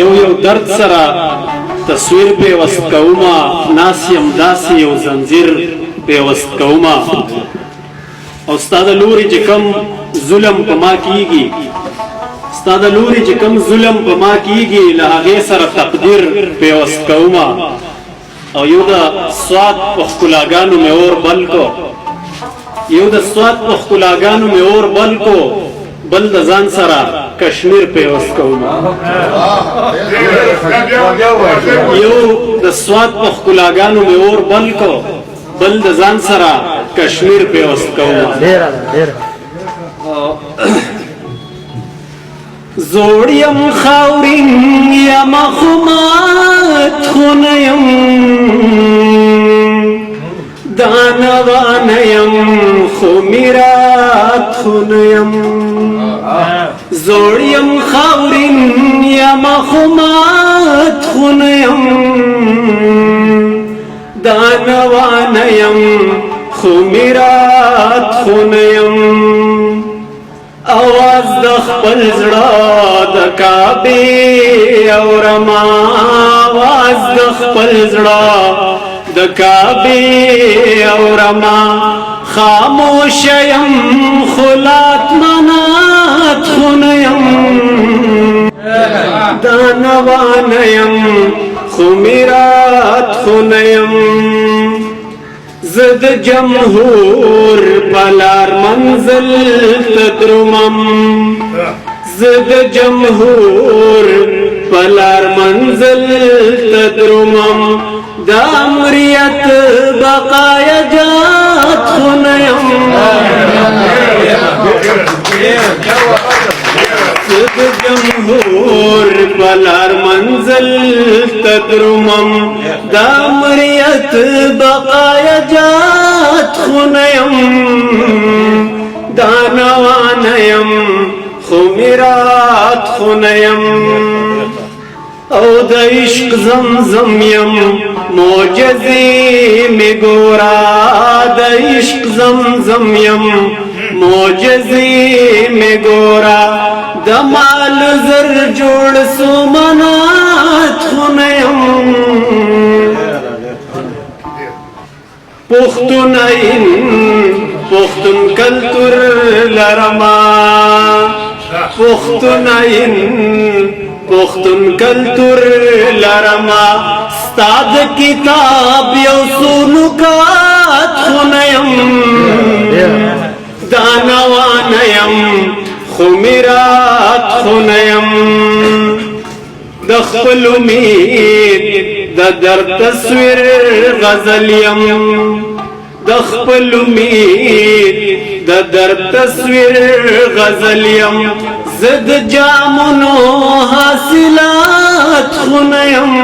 یو درد سره تصویر پیوست کوما ناسیم داسی یو زنجیر پیوست کوما او ستا د لوري چې کم ظلم په ما کیږي ستا د لوري چې کم ظلم په ما کیږي له هغې سره تقدیر پیوست کوما او یو د سواد په ښکلاګانو مې اور بل کو یو د سواد په ښکلاګانو مې اور بل کو بل د ځان سره کشمیر پیوست کوما یو د سواد په ښکلاګانو مې اور بل کو بل د ځان سره کشمیر پیوست کوما زوړیم خاورین یم خمات خونیم دانوانیم خو میرات خونیم زوړیم خاورین یم خمات خونیم دانوانیم خو میرات خونیم اواز د خپل زړه د کعبې اورما اواز د خپل زړه د کعبې اورما خاموش یم خلات منات خونیم دانوان یم خو میرات خونیم زد جمهور پلار منزل تدرمم زد جمهور پلار منزل تدرمم دا امریت بقای جات خونیم زد جمهور پلار منزل تدرمم دا امریت بقای جات خونیم دانوانیم خو میرات خونیم او د عشق زمزم یم معجزې می ګورا د عشق زمزم یم معجزې می ګورا د مال زر جوړ سومنات خونیم پختون این پختون کلتور لرما پختون این پختون کلتور لرما ستاد کتاب یو سونکات خونیم دانوانیم خو میرات خونیم د خپل امید د درد تصویر غزلیم د خپل امید د درد تصویر غزلیم زد جامونو حاصلات خونیم